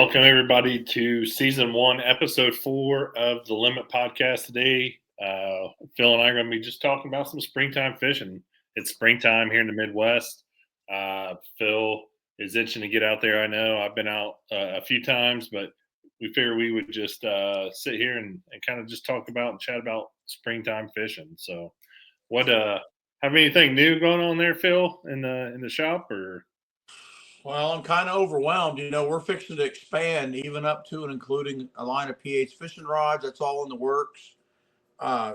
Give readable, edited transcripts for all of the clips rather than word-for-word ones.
Welcome, everybody, to Season 1, Episode 4 of the Limit Podcast today. Phil and I are going to be just talking about some springtime fishing. It's springtime here in the Midwest. Phil is itching to get out there. I know I've been out a few times, but we figured we would just sit here and kind of just talk about and chat about springtime fishing. So, have anything new going on there, Phil, in the shop, or? Well, I'm kind of overwhelmed. We're fixing to expand even up to and including a line of PH fishing rods. That's all in the works. Uh,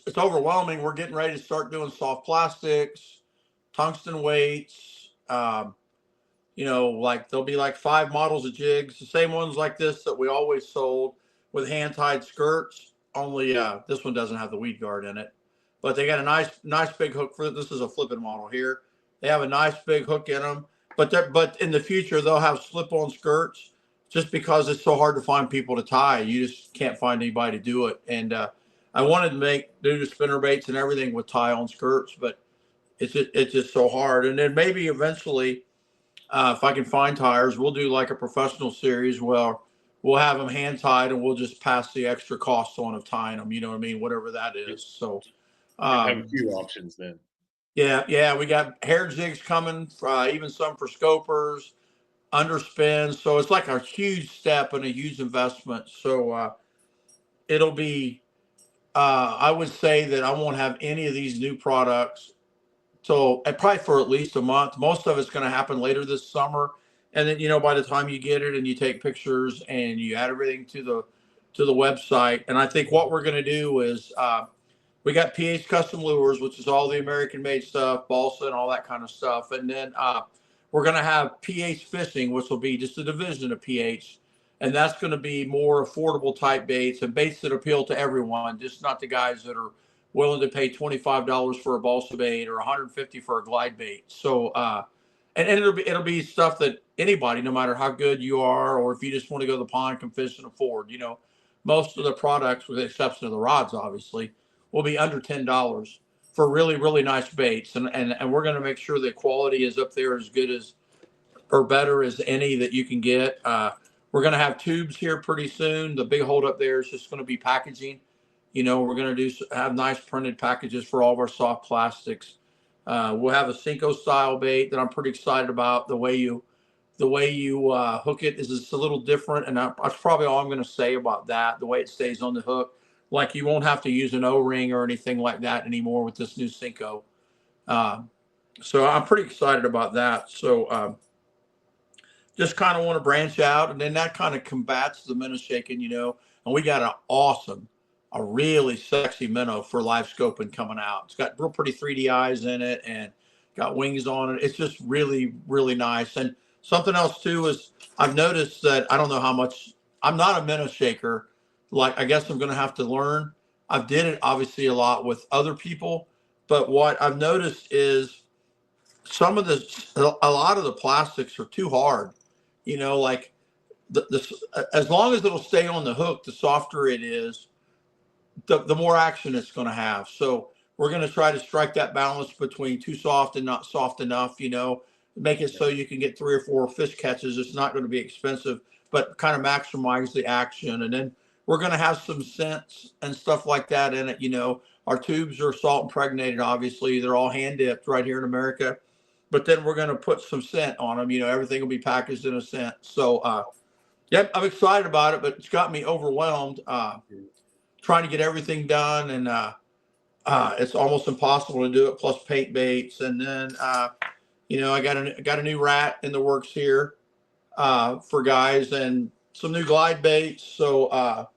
it's overwhelming. We're getting ready to start doing soft plastics, tungsten weights. Like there'll be like 5 models of jigs, the same ones like this that we always sold with hand-tied skirts. Only this one doesn't have the weed guard in it, but they got a nice big hook for it. This is a flipping model here. They have a nice big hook in them, but in the future they'll have slip-on skirts just because it's so hard to find people to tie. You just can't find anybody to do it. And I wanted to do the spinner baits and everything with tie-on skirts, but it's just so hard. And then maybe eventually, if I can find tires, we'll do like a professional series where we'll have them hand tied and we'll just pass the extra cost on of tying them. You know what I mean? Whatever that is. So have a few options then. Yeah, we got hair jigs coming, even some for scopers, underspins. So it's like a huge step and a huge investment. So it'll be, I would say that I won't have any of these new products so probably for at least a month. Most of it's going to happen later this summer, and then by the time you get it and you take pictures and you add everything to the website. And I think what we're going to do is we got PH Custom Lures, which is all the American-made stuff, balsa and all that kind of stuff. And then we're going to have PH Fishing, which will be just a division of PH. And that's going to be more affordable type baits and baits that appeal to everyone, just not the guys that are willing to pay $25 for a balsa bait or $150 for a glide bait. So, and it'll be stuff that anybody, no matter how good you are, or if you just want to go to the pond, can fish and afford. Most of the products, with the exception of the rods, obviously, will be under $10 for really, really nice baits. And we're going to make sure the quality is up there as good as or better as any that you can get. We're going to have tubes here pretty soon. The big hold up there is just going to be packaging. We're going to have nice printed packages for all of our soft plastics. We'll have a Cinco style bait that I'm pretty excited about. The way you hook it is just a little different, and that's probably all I'm going to say about that. The way it stays on the hook, like you won't have to use an O-ring or anything like that anymore with this new Cinco. So I'm pretty excited about that. So just kind of want to branch out, and then that kind of combats the minnow shaking, and we got a really sexy minnow for live scoping coming out. It's got real pretty 3D eyes in it and got wings on it. It's just really, really nice. And something else too is I've noticed that I don't know how much I'm not a minnow shaker. Like I guess I'm going to have to learn. I've did it obviously a lot with other people, but what I've noticed is a lot of the plastics are too hard. Like as long as it'll stay on the hook, the softer it is, the more action it's going to have. So we're going to try to strike that balance between too soft and not soft enough, make it so you can get 3 or 4 fish catches. It's not going to be expensive, but kind of maximize the action. And then we're going to have some scents and stuff like that in it. Our tubes are salt impregnated, obviously. They're all hand dipped right here in America. But then we're going to put some scent on them. Everything will be packaged in a scent. So, yep, I'm excited about it, but it's got me overwhelmed. Trying to get everything done, and it's almost impossible to do it. Plus paint baits, and then I got a new rat in the works here for guys, and some new glide baits. So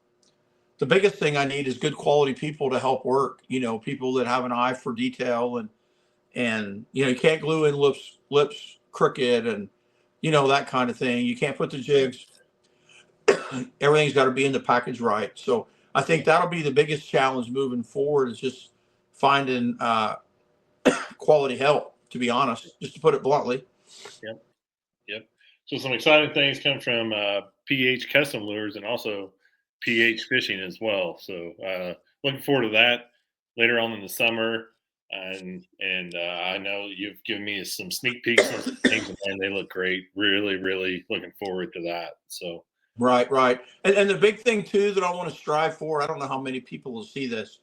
the biggest thing I need is good quality people to help work. People that have an eye for detail, and you can't glue in lips crooked, and that kind of thing. You can't put the jigs. Everything's got to be in the package right. So I think that'll be the biggest challenge moving forward, is just finding quality help, to be honest, just to put it bluntly. Yep. So some exciting things come from PH Custom Lures and also PH Fishing as well. So looking forward to that later on in the summer. and I know you've given me some sneak peeks on some things, and they look great. Really, really looking forward to that. So Right, right. And the big thing too that I want to strive for, I don't know how many people will see this,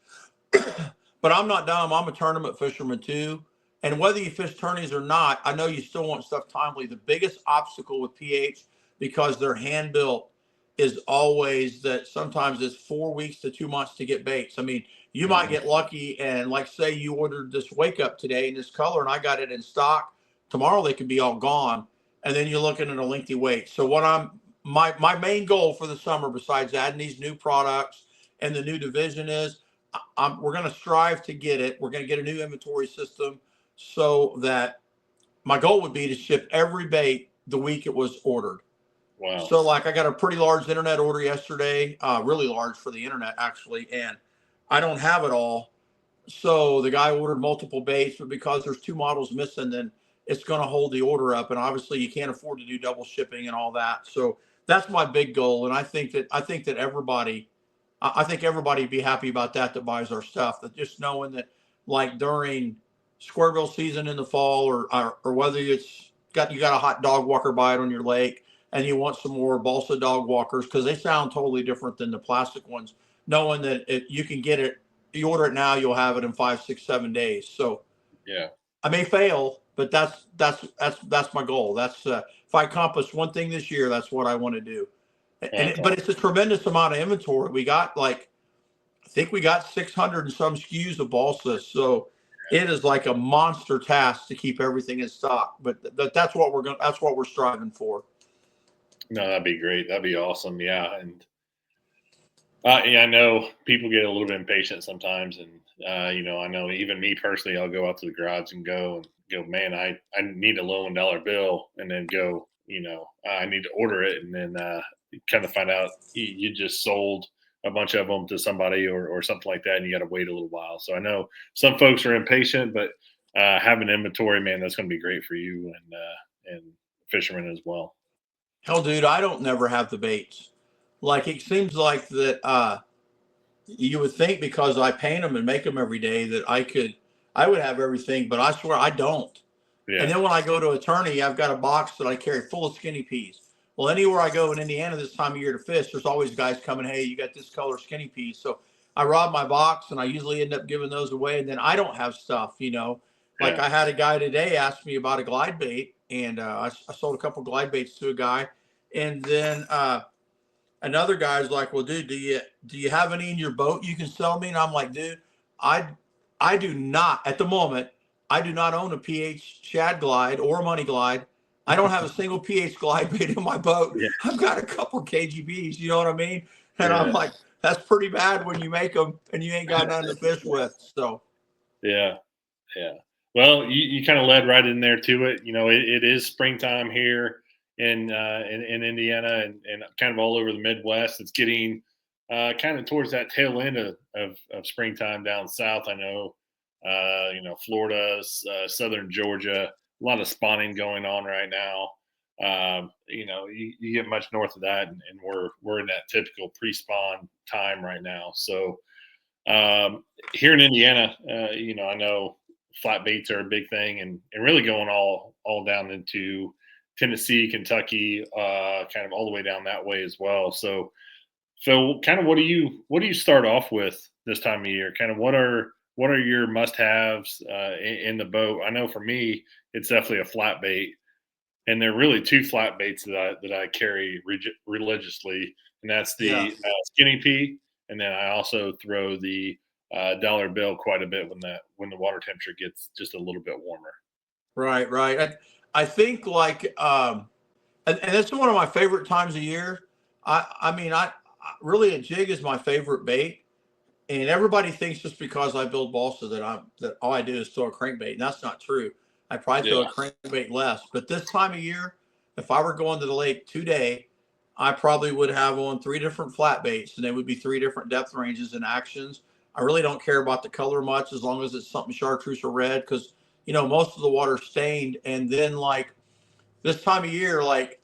but I'm not dumb. I'm a tournament fisherman too. And whether you fish tourneys or not, I know you still want stuff timely. The biggest obstacle with PH, because they're hand built, is always that sometimes it's 4 weeks to 2 months to get baits. I mean, you might mhm. get lucky and, like, say you ordered this wake up today in this color and I got it in stock. Tomorrow they could be all gone. And then you're looking at a lengthy wait. So what my main goal for the summer, besides adding these new products and the new division, is we're going to strive to get it. We're going to get a new inventory system so that my goal would be to ship every bait the week it was ordered. Wow. So, like, I got a pretty large internet order yesterday, really large for the internet actually, and I don't have it all. So the guy ordered multiple baits, but because there's two models missing, then it's going to hold the order up. And obviously, you can't afford to do double shipping and all that. So that's my big goal. And I think that everybody, I think everybody would be happy about that buys our stuff. That just knowing that, like, during square bill season in the fall, or whether it's got you got a hot dog walker bite on your lake and you want some more balsa dog walkers because they sound totally different than the plastic ones. Knowing that you can get it, you order it now, you'll have it in 5, 6, 7 days. So Yeah. I may fail, but that's my goal. That's if I accomplish one thing this year, that's what I want to do. That's But awesome. it's a tremendous amount of inventory. We got, like, I think we got 600 and some SKUs of balsa. So it is like a monster task to keep everything in stock. But that's what we're going. That's what we're striving for. No, that'd be great. That'd be awesome. Yeah, and yeah, I know people get a little bit impatient sometimes, and I know even me personally, I'll go out to the garage and go, man, I need a low $1 bill, and then go, I need to order it, and then kind of find out you just sold a bunch of them to somebody or something like that, and you got to wait a little while. So I know some folks are impatient, but having inventory, man, that's going to be great for you and fishermen as well. Hell, dude, I don't never have the baits. Like, it seems like that you would think because I paint them and make them every day that I would have everything, but I swear I don't. And Yeah, then when I go to a tourney, I've got a box that I carry full of skinny peas. Well, anywhere I go in Indiana this time of year to fish, there's always guys coming, hey, you got this color skinny peas. So I rob my box and I usually end up giving those away. And then I don't have stuff. Like, yeah, I had a guy today ask me about a glide bait, and I sold a couple glide baits to a guy. And then another guy's like, well, dude, do you have any in your boat you can sell me? And I'm like, dude, I I do not at the moment. I do not own a PH Shad Glide or a Money Glide. I don't have a single PH glide bait in my boat. yeah, I've got a couple KGBs. You know what I mean? And I'm yeah, like, that's pretty bad when you make them and you ain't got nothing to fish with. So yeah. Yeah. Well, you kind of led right in there to it. It is springtime here in Indiana and kind of all over the Midwest. It's getting kind of towards that tail end of springtime down south. I know, Florida, southern Georgia, a lot of spawning going on right now. You get much north of that, and we're in that typical pre-spawn time right now. So here in Indiana, I know flat baits are a big thing, and really going all down into Tennessee, Kentucky, kind of all the way down that way as well. So kind of what do you start off with this time of year? Kind of what are your must haves in the boat? I know for me, it's definitely a flat bait, and there are really two flat baits that I carry religiously, and that's yeah, the skinny pea, and then I also throw the dollar bill quite a bit when the water temperature gets just a little bit warmer. right, right. I think, like, and it's one of my favorite times of year. I mean, really, a jig is my favorite bait. And everybody thinks just because I build balsa that all I do is throw a crankbait, and that's not true. I probably throw Yeah, a crankbait less. But this time of year, if I were going to the lake today, I probably would have on 3 different flat baits, and they would be 3 different depth ranges and actions. I really don't care about the color much as long as it's something chartreuse or red, because most of the water's stained. And then, like, this time of year, like,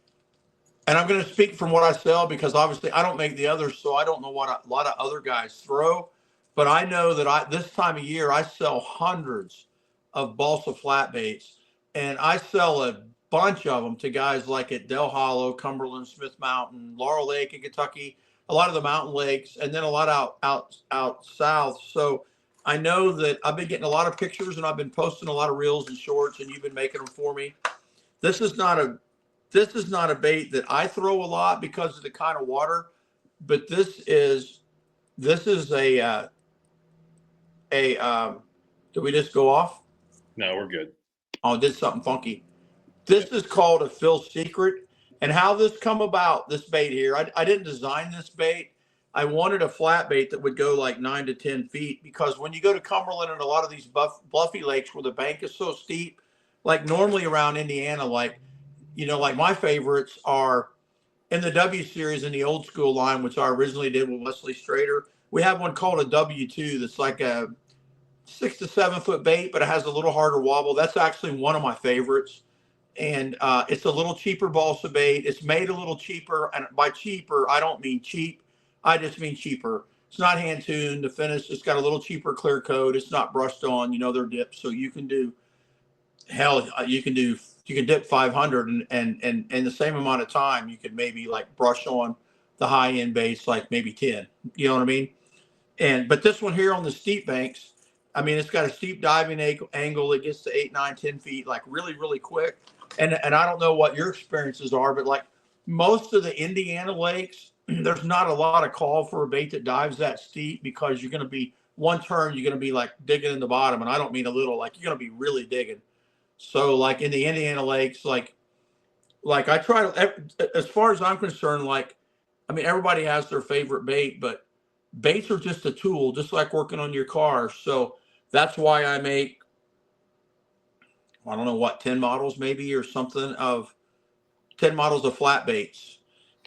and I'm going to speak from what I sell because obviously I don't make the others, so I don't know what a lot of other guys throw. but I know that this time of year I sell hundreds of balsa flat baits, and I sell a bunch of them to guys like at Del Hollow, Cumberland, Smith Mountain, Laurel Lake in Kentucky, a lot of the mountain lakes, and then a lot out south. So I know that I've been getting a lot of pictures, and I've been posting a lot of reels and shorts, and you've been making them for me. This is not a bait that I throw a lot because of the kind of water, but this is a did we just go off? No, we're good. Oh, I did something funky. This is called a Phil Secret. And how this come about, this bait here, I didn't design this bait. I wanted a flat bait that would go like 9 to 10 feet, because when you go to Cumberland and a lot of these bluffy lakes where the bank is so steep, like normally around Indiana, like my favorites are in the W series in the old school line, which I originally did with Wesley Strader. We have one called a W2 that's like a 6 to 7 foot bait, but it has a little harder wobble. That's actually one of my favorites. And it's a little cheaper balsa bait. It's made a little cheaper. And by cheaper, I don't mean cheap. I just mean cheaper. It's not hand tuned. The finish, it's got a little cheaper clear coat. It's not brushed on. They're dipped. So you can do, you can dip 500 and in the same amount of time, you could maybe like brush on the high end baits, like maybe 10. You know what I mean? But this one here on the steep banks, I mean, it's got a steep diving angle. It gets to 8, 9, 10 feet, like really, really quick. And I don't know what your experiences are, but like most of the Indiana lakes, there's not a lot of call for a bait that dives that steep, because you're going to be one turn, you're going to be like digging in the bottom. And I don't mean a little, like you're going to be really digging. So like in the Indiana lakes, like I try to, as far as I'm concerned, like, I mean, everybody has their favorite bait, but baits are just a tool, just like working on your car. So that's why I make, I don't know what, 10 models maybe or something of 10 models of flat baits.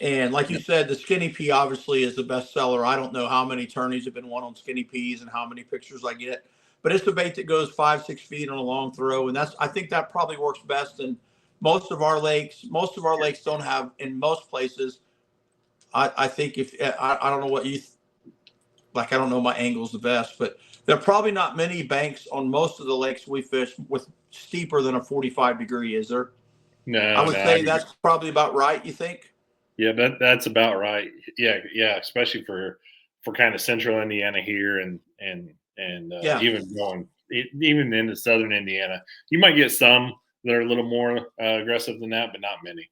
And like you said, the skinny pea obviously is the best seller. I don't know how many tourneys have been won on skinny peas and how many pictures I get, but it's a bait that goes 5, 6 feet on a long throw. And I think that probably works best in most of our lakes. Most of our lakes don't have, in most places, I think I don't know what you, like, I don't know my angles the best, but there are probably not many banks on most of the lakes we fish with steeper than a 45 degree, is there? No, I would say that's probably about right, you think? Yeah, that's about right. Yeah, especially for kind of central Indiana here, and even into southern Indiana, you might get some that are a little more aggressive than that, but not many.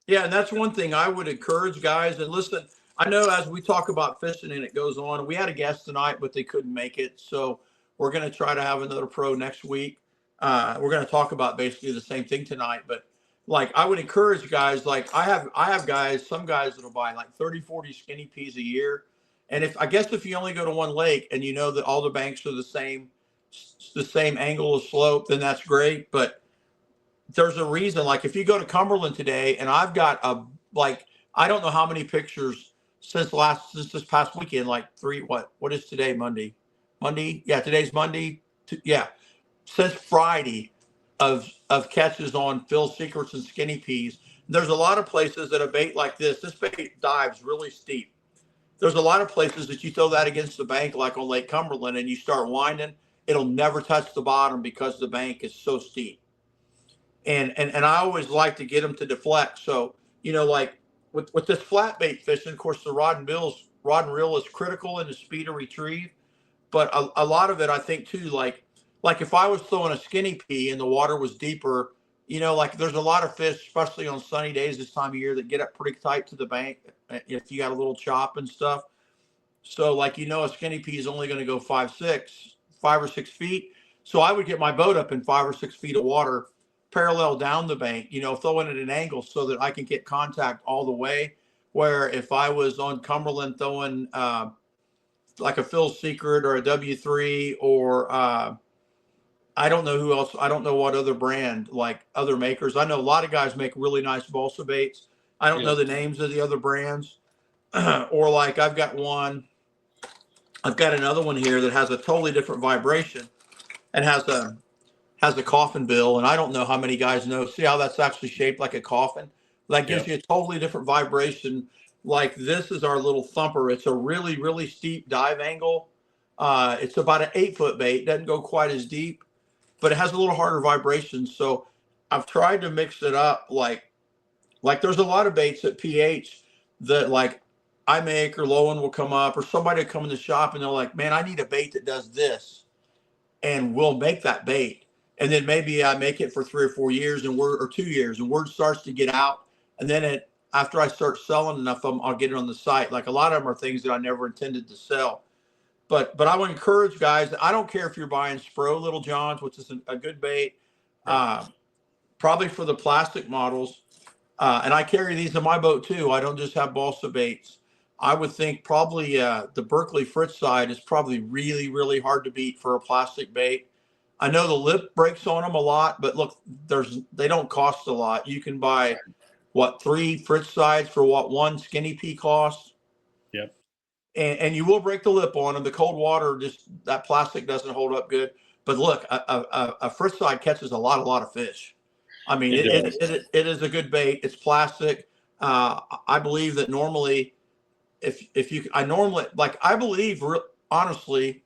Yeah, and that's one thing I would encourage guys. And listen, I know as we talk about fishing and it goes on, we had a guest tonight, but they couldn't make it. So we're going to try to have another pro next week. We're going to talk about basically the same thing tonight. But like, I would encourage guys, like I have guys, some guys that'll buy like 30, 40 skinny peas a year. And if you only go to one lake and you know that all the banks are the same angle of slope, then that's great. But there's a reason, like if you go to Cumberland today, and I've got I don't know how many pictures since this past weekend, like what is today? Monday. Yeah. Today's Monday. Yeah. Since Friday of catches on Phil Secrets and skinny peas. There's a lot of places that a bait like this bait dives really steep. There's a lot of places that you throw that against the bank, like on Lake Cumberland, and you start winding, it'll never touch the bottom because the bank is so steep. And I always like to get them to deflect. So, like with this flat bait fishing, of course, the rod and reel is critical in the speed of retrieve. But a lot of it, I think too, like if I was throwing a skinny pea and the water was deeper, like there's a lot of fish, especially on sunny days this time of year, that get up pretty tight to the bank if you got a little chop and stuff. So like, a skinny pea is only going to go 5 or 6 feet. So I would get my boat up in 5 or 6 feet of water, parallel down the bank, throwing at an angle so that I can get contact all the way. Where if I was on Cumberland throwing like a Phil Secret or a W3 or I don't know who else. I don't know what other brand, like other makers. I know a lot of guys make really nice balsa baits. I don't know the names of the other brands. Or like I've got another one here that has a totally different vibration and has a coffin bill, and I don't know how many guys know. See how that's actually shaped like a coffin? That gives you a totally different vibration. Like this is our little thumper. It's a really, really steep dive angle, It's about an 8-foot bait. Doesn't go quite as deep, but it has a little harder vibration. So I've tried to mix it up. Like there's a lot of baits at PH that like I make, or Lowen will come up, or somebody will come in the shop and they're like, man, I need a bait that does this. And we'll make that bait. And then maybe I make it for 3 or 4 years or 2 years, and word starts to get out. And then after I start selling enough of them, I'll get it on the site. Like a lot of them are things that I never intended to sell. But I would encourage guys. I don't care if you're buying Spro Little Johns, which is a good bait, probably for the plastic models. And I carry these in my boat too. I don't just have balsa baits. I would think probably the Berkley Fritz side is probably really, really hard to beat for a plastic bait. I know the lip breaks on them a lot, but look, they don't cost a lot. You can buy 3 Fritz sides for what 1 Skinny Pea costs. Yep. And you will break the lip on them. The cold water, just that plastic doesn't hold up good. But look, a Fritz side catches a lot of fish. I mean, it is a good bait. It's plastic. I believe that normally, I believe honestly,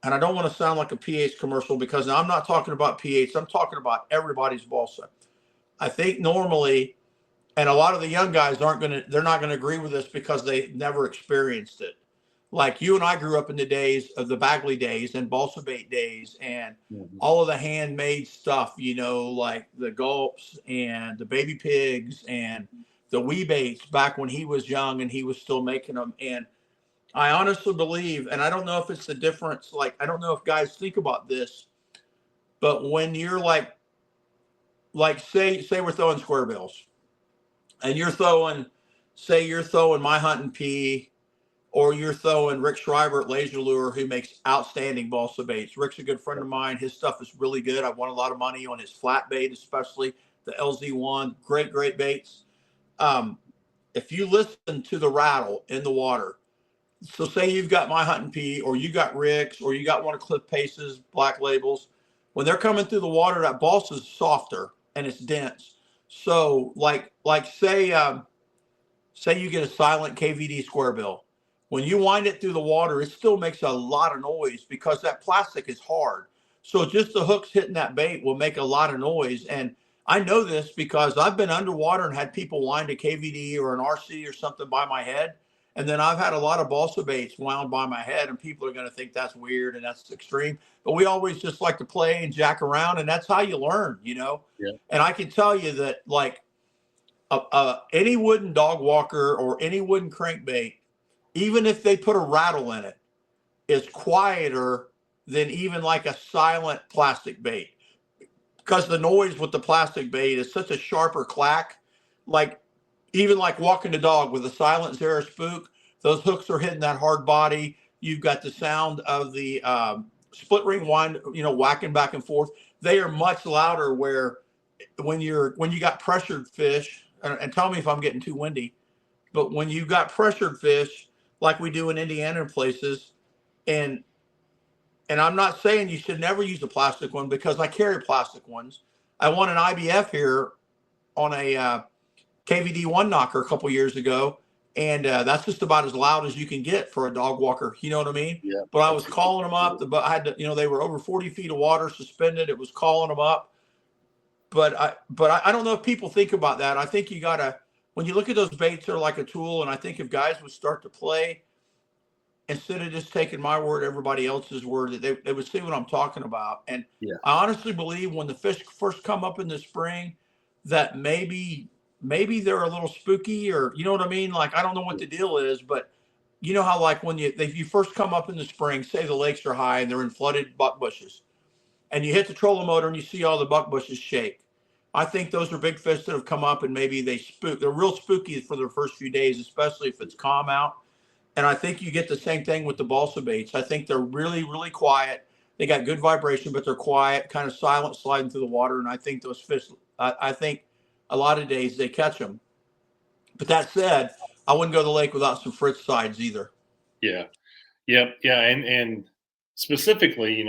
and I don't want to sound like a PH commercial because I'm not talking about PH. I'm talking about everybody's balsa. I think normally, and a lot of the young guys they're not going to agree with this because they never experienced it. Like you and I grew up in the days of the Bagley days and balsa bait days and all of the handmade stuff, like the gulps and the baby pigs and the wee baits back when he was young and he was still making them. And I honestly believe, and I don't know if it's the difference, like, I don't know if guys think about this, but when you're like say we're throwing square bills and you're throwing My Hunting Pea, or you're throwing Rick Schreiber at Laser Lure, who makes outstanding balsa baits. Rick's a good friend of mine. His stuff is really good. I've won a lot of money on his flat bait, especially the LZ1. Great baits. If you listen to the rattle in the water, so say you've got My Hunting Pea, or you got Rick's, or you got one of Cliff Pace's Black Labels. When they're coming through the water, that balsa is softer and it's dense. So like say you get a silent KVD square bill. When you wind it through the water, it still makes a lot of noise because that plastic is hard. So just the hooks hitting that bait will make a lot of noise. And I know this because I've been underwater and had people wind a KVD or an RC or something by my head. And then I've had a lot of balsa baits wound by my head, and people are going to think that's weird and that's extreme. But we always just like to play and jack around, and that's how you learn, Yeah. And I can tell you that, like, any wooden dog walker or any wooden crankbait, even if they put a rattle in it, is quieter than even like a silent plastic bait, because the noise with the plastic bait is such a sharper clack. Like even like walking the dog with a silent Zara spook, those hooks are hitting that hard body. You've got the sound of the split ring wind, whacking back and forth. They are much louder. Where when you got pressured fish, and tell me if I'm getting too windy, but when you got pressured fish like we do in Indiana places, and I'm not saying you should never use a plastic one because I carry plastic ones. I won an IBF here on a KVD one knocker a couple years ago, and that's just about as loud as you can get for a dog walker. You know what I mean? Yeah. But I was calling them up. I had to, they were over 40 feet of water suspended. It was calling them up. But I don't know if people think about that. I think you gotta, when you look at those baits, they're like a tool. And I think if guys would start to play, instead of just taking my word, everybody else's word, that they would see what I'm talking about. And I honestly believe when the fish first come up in the spring, that maybe they're a little spooky, or you know what I mean? Like, I don't know what the deal is, but you know how, like, when you first come up in the spring, say the lakes are high and they're in flooded buck bushes, and you hit the trolling motor and you see all the buck bushes shake. I think those are big fish that have come up, and maybe they spook. They're real spooky for their first few days, especially if it's calm out. And I think you get the same thing with the balsa baits. I think they're really, really quiet. They got good vibration, but they're quiet, kind of silent, sliding through the water. And I think those fish, I think a lot of days they catch them. But that said, I wouldn't go to the lake without some Fritz sides either. Yeah. Yep. Yeah. And specifically,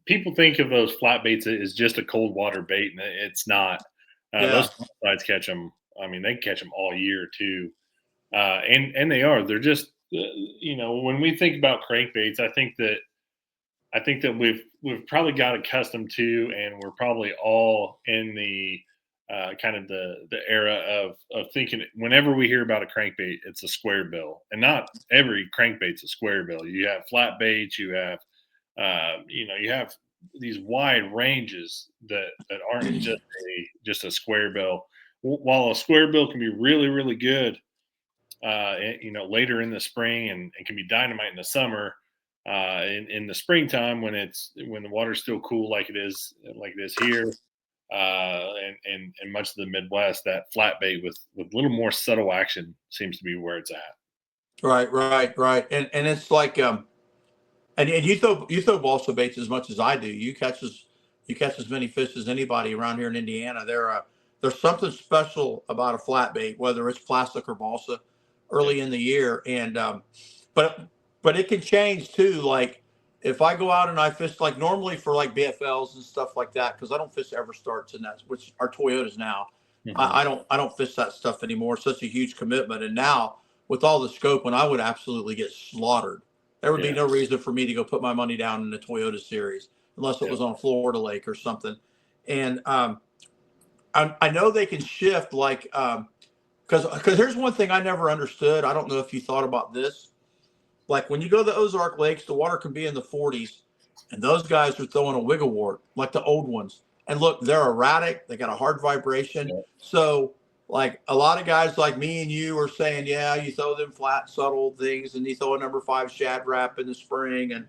people think of those flat baits as just a cold water bait, and it's not. Those sides catch them. I mean, they catch them all year too. And they are. They're just when we think about crankbaits, I think that we've probably got accustomed to, and we're probably all in the kind of the era of thinking whenever we hear about a crankbait, it's a square bill, and not every crankbait's a square bill. You have flat baits, you have you have these wide ranges that aren't just a square bill. While a square bill can be really really good, later in the spring and can be dynamite in the summer. In the springtime when the water's still cool like it is here, and much of the Midwest, that flat bait with a little more subtle action seems to be where it's at. Right. And it's like and you throw balsa baits as much as I do. You catch as many fish as anybody around here in Indiana. There's something special about a flat bait, whether it's plastic or balsa, early in the year. And but it can change too. Like if I go out and I fish like normally for like BFLs and stuff like that, because I don't fish Everstarts and that's which are Toyotas now. Mm-hmm. I don't fish that stuff anymore. It's such a huge commitment. And now with all the scope, when I would absolutely get slaughtered. There would be no reason for me to go put my money down in the Toyota series unless it was on a Florida lake or something. And I know they can shift like because here's one thing I never understood. I don't know if you thought about this. Like when you go to the Ozark Lakes, the water can be in the 40s, and those guys are throwing a wiggle wart like the old ones. And look, they're erratic. They got a hard vibration. Yeah. So like a lot of guys like me and you are saying, yeah, you throw them flat, subtle things, and you throw a number 5 Shad Rap in the spring, and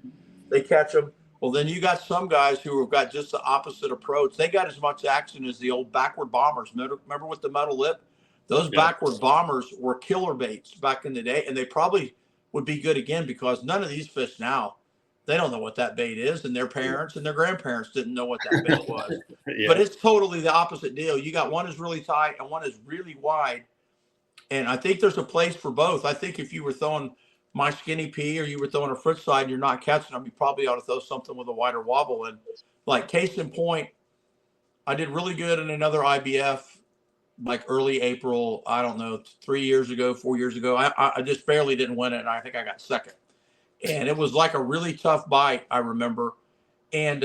they catch them. Well, then you got some guys who have got just the opposite approach. They got as much action as the old backward bombers. Remember with the metal lip? Those backward bombers were killer baits back in the day, and they probably would be good again because none of these fish now, they don't know what that bait is, and their parents and their grandparents didn't know what that bait was. But it's totally the opposite deal. You got one is really tight and one is really wide. And I think there's a place for both. I think if you were throwing my skinny pea or you were throwing a Fritz side and you're not catching them, you probably ought to throw something with a wider wobble. And like case in point, I did really good in another IBF like early April, I don't know, 3 years ago, 4 years ago. I just barely didn't win it, and I think I got second. And it was like a really tough bite, I remember. And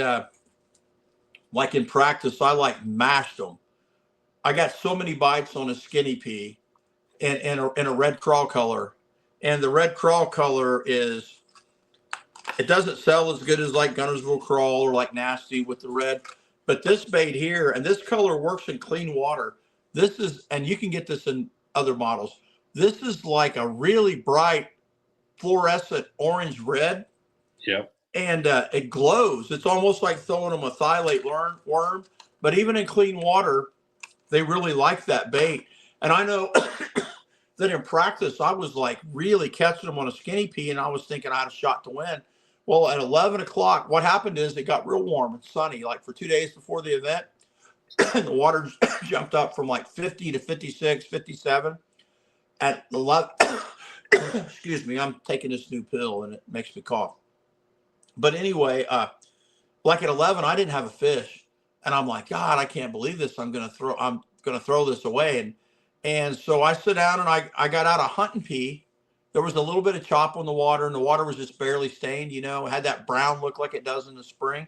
like in practice, I like mashed them. I got so many bites on a skinny pea and in a red crawl color. And the red crawl color it doesn't sell as good as like Gunnersville crawl or like nasty with the red. But this bait here, and this color works in clean water. This is, and you can get this in other models. This is like a really bright fluorescent orange red. Yep. And it glows. It's almost like throwing them a thiolate worm. But even in clean water, they really like that bait. And I know that in practice, I was like really catching them on a skinny pea, and I was thinking I had a shot to win. Well, at 11 o'clock, what happened is it got real warm and sunny, like for 2 days before the event. And the water jumped up from like 50 to 56, 57. At 11, excuse me, I'm taking this new pill and it makes me cough. But anyway, like at 11, I didn't have a fish, and I'm like, God, I can't believe this. I'm gonna throw this away, and so I sit down and I got out a hunting pea. There was a little bit of chop on the water, and the water was just barely stained. It had that brown look like it does in the spring.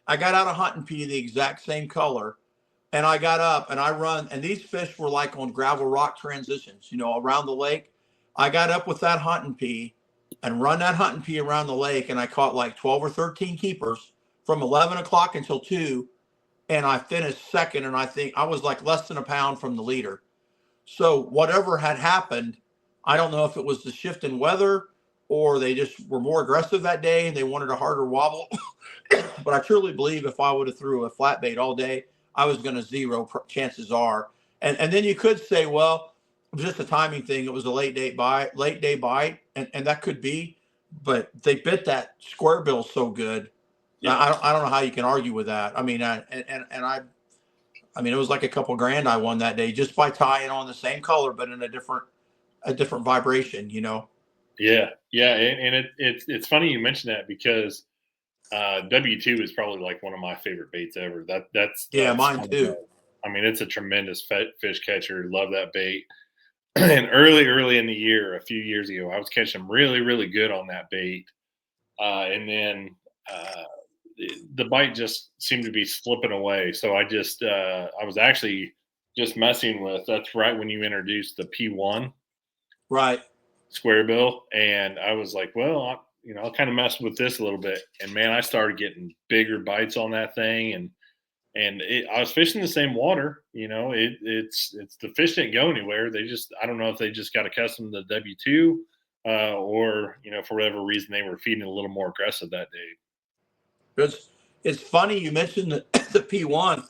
I got out a hunting pea the exact same color, and I got up and I run, and these fish were like on gravel rock transitions, around the lake. I got up with that hunting pea and run that hunting pea around the lake, and I caught like 12 or 13 keepers from 11 o'clock until 2, and I finished second, and I think I was like less than a pound from the leader. So whatever had happened, I don't know if it was the shift in weather or they just were more aggressive that day and they wanted a harder wobble. But I truly believe if I would have threw a flat bait all day, I was going to zero, chances are. And then you could say, well, it was just a timing thing. It was a late day bite, and that could be, but they bit that square bill so good. Yeah. I don't know how you can argue with that. I mean, I mean, it was like a couple grand I won that day just by tying on the same color, but in a different vibration, Yeah, and it's funny you mention that because W2 is probably like one of my favorite baits ever. That's mine too. I mean, it's a tremendous fish catcher. Love that bait. and early in the year, a few years ago, I was catching them really, really good on that bait. And then the bite just seemed to be slipping away. So I was actually just messing with, that's right when you introduced the P1 Right. square bill. And I was like, well, I'll kind of mess with this a little bit. And man, I started getting bigger bites on that thing. I was fishing the same water. It's the fish didn't go anywhere. I don't know if they just got accustomed to the W2, or for whatever reason they were feeding a little more aggressive that day. It's funny you mentioned the P1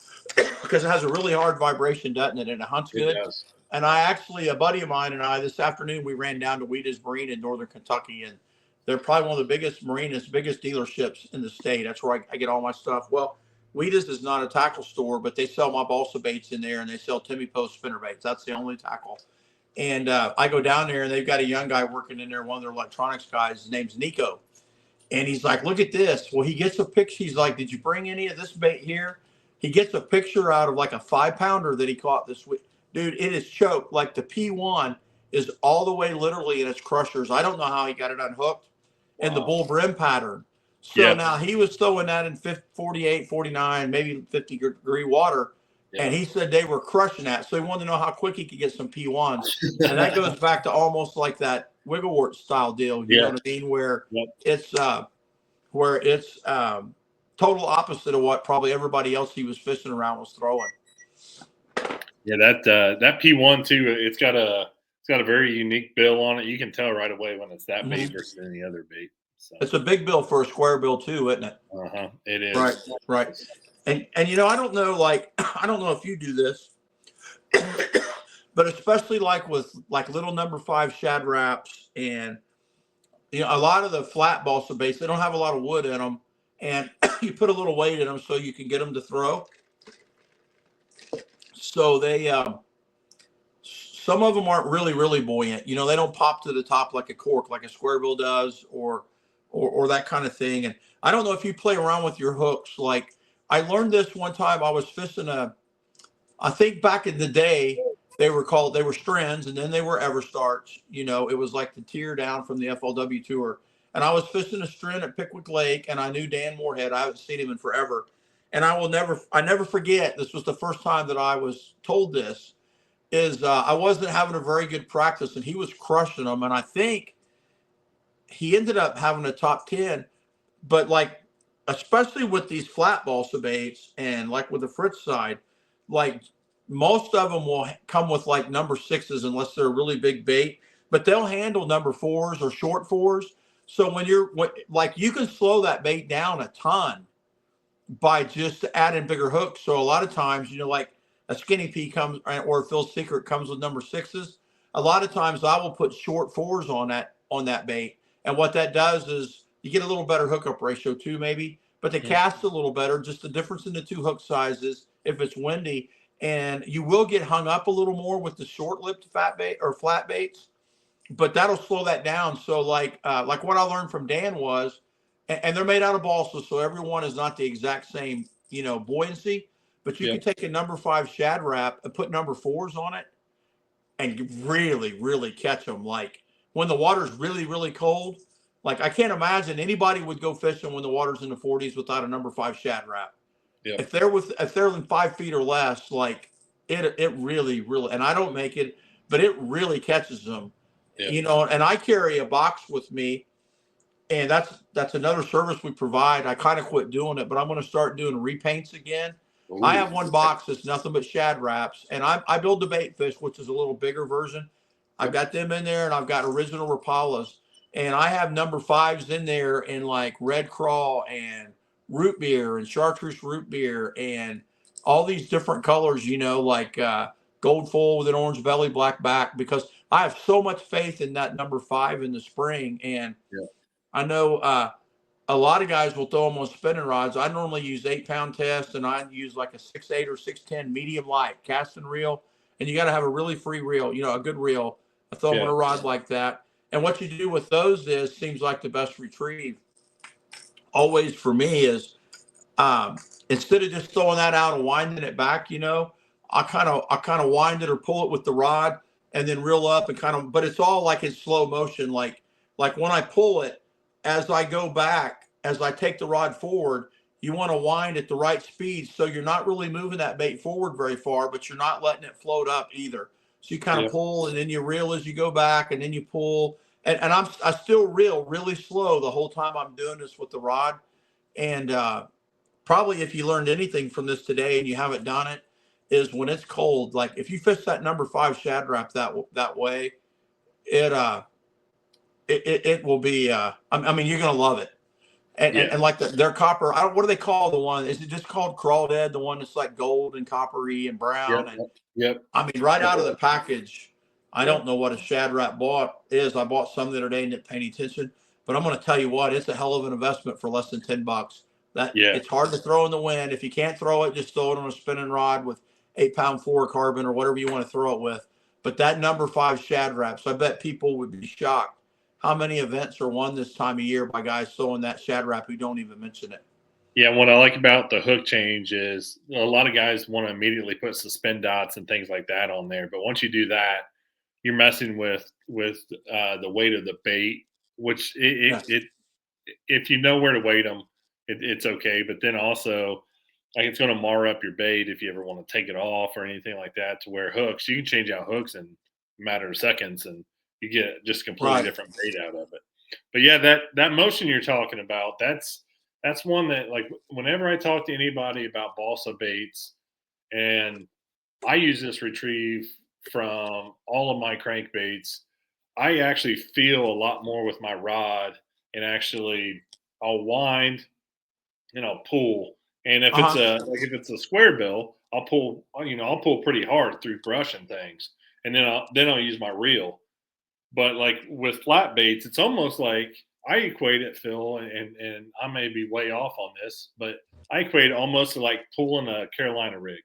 because it has a really hard vibration, doesn't it? And it hunts good. It does. And a buddy of mine and I, this afternoon, we ran down to Wheaties Marine in Northern Kentucky, and they're probably one of the biggest marinas, biggest dealerships in the state. That's where I get all my stuff. Well, Wheaties is not a tackle store, but they sell my balsa baits in there, and they sell Timmy Post spinner baits. That's the only tackle. And I go down there, and they've got a young guy working in there, one of their electronics guys. His name's Nico. And he's like, look at this. Well, he gets a picture. He's like, did you bring any of this bait here? He gets a picture out of like a 5-pounder that he caught this week. Dude, it is choked. Like the P1 is all the way literally in its crushers. I don't know how he got it unhooked. Wow. And the bull brim pattern. So now he was throwing that in 48, 49, maybe 50-degree water. Yeah. And he said they were crushing that. So he wanted to know how quick he could get some P1s. And that goes back to almost like that Wigglewort style deal. You know what I mean? Where it's total opposite of what probably everybody else he was fishing around was throwing. Yeah, that P1 too. It's got a very unique bill on it. You can tell right away when it's that bait versus any other bait. So. It's a big bill for a square bill too, isn't it? It is. Right. And I don't know, like I don't know if you do this, but especially like with like little number 5 Shad Raps and a lot of the flat balsa baits, they don't have a lot of wood in them, and you put a little weight in them so you can get them to throw. So they some of them aren't really, really buoyant. They don't pop to the top like a cork, like a square bill does, or that kind of thing. And I don't know if you play around with your hooks. Like I learned this one time. I was fishing I think back in the day they were Strands, and then they were Everstarts. It was like the tier down from the FLW tour. And I was fishing a Strand at Pickwick Lake, and I knew Dan Moorhead. I haven't seen him in forever. And I never forget, this was the first time that I was told this, is I wasn't having a very good practice, and he was crushing them. And I think he ended up having a top 10. But like, especially with these flat balsa baits and like with the Fritz side, like most of them will come with like number 6s unless they're a really big bait, but they'll handle number 4s or short 4s. So when you can slow that bait down a ton by just adding bigger hooks. So a lot of times, like a Skinny P comes, or Phil's Secret comes with number 6s. A lot of times I will put short 4s on that bait. And what that does is you get a little better hookup ratio too, maybe, but they cast a little better, just the difference in the 2 hook sizes if it's windy. And you will get hung up a little more with the short-lipped fat bait or flat baits, but that'll slow that down. So like what I learned from Dan was, and they're made out of balsa, so everyone is not the exact same, buoyancy, but you can take a number 5 Shad Rap and put number 4s on it and really, really catch them. Like when the water's really, really cold, like I can't imagine anybody would go fishing when the water's in the 40s without a number 5 Shad Rap. Yeah. If they're in 5 feet or less, like it really, really, and I don't make it, but it really catches them. Yeah. And I carry a box with me, and that's another service we provide. I kind of quit doing it, but I'm going to start doing repaints again. Ooh. I have one box that's nothing but Shad Raps, and I build the bait fish, which is a little bigger version. I've got them in there, and I've got original Rapalas, and I have number 5s in there in like red craw and root beer and chartreuse root beer and all these different colors, like gold foil with an orange belly, black back, because I have so much faith in that number 5 in the spring. And I know a lot of guys will throw them on spinning rods. I normally use 8-pound test, and I use like a 6.8 or 6.10 medium light casting reel. And you got to have a really free reel, a good reel. I throw them on a rod like that. And what you do with those seems like the best retrieve always for me is instead of just throwing that out and winding it back, I kind of wind it or pull it with the rod and then reel up and kind of, but it's all like in slow motion. Like when I pull it, as I go back, as I take the rod forward, you want to wind at the right speed. So you're not really moving that bait forward very far, but you're not letting it float up either. So you kind of pull and then you reel as you go back and then you pull. And I still reel really slow the whole time I'm doing this with the rod. And probably if you learned anything from this today and you haven't done it, is when it's cold, like if you fish that number 5 Shad Rap that way, it will be I mean you're gonna love it. And like their copper, what do they call the one? Is it just called Crawdad, the one that's like gold and coppery and brown? I mean, right out of the package, I don't know what a Shad Rap is. I bought some the other day and didn't pay any attention, but I'm going to tell you what, it's a hell of an investment for less than $10. It's hard to throw in the wind. If you can't throw it, just throw it on a spinning rod with 8-pound fluorocarbon or whatever you want to throw it with. But that number 5 Shad Raps, I bet people would be shocked how many events are won this time of year by guys throwing that Shad Rap who don't even mention it. Yeah, what I like about the hook change is a lot of guys want to immediately put suspend dots and things like that on there. But once you do that, you're messing with the weight of the bait, which if you know where to weight them, it's okay. But then also, like it's going to mar up your bait if you ever want to take it off or anything like that. To where hooks, you can change out hooks in a matter of seconds, and you get just completely different bait out of it. But yeah, that motion you're talking about, that's one that, like, whenever I talk to anybody about balsa baits, and I use this retrieve from all of my crankbaits, I actually feel a lot more with my rod, and actually I'll wind and I'll pull. And if it's a square bill, I'll pull pretty hard through brush and things, and then I'll use my reel. But like with flat baits, it's almost like I equate it, Phil, and I may be way off on this, but I equate it almost to like pulling a Carolina rig.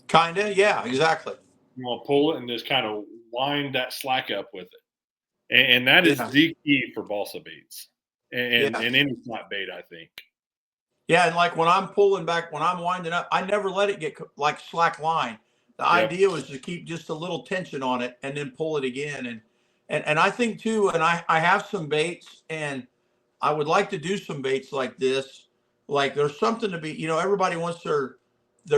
Kinda, yeah, exactly. You want to pull it and just kind of wind that slack up with it, and that is the key for balsa baits and any flat bait, I think. Yeah, and like when I'm pulling back, when I'm winding up, I never let it get like slack line. The idea was to keep just a little tension on it and then pull it again. And I think too, and I have some baits, and I would like to do some baits like this. Like there's something to be, everybody wants their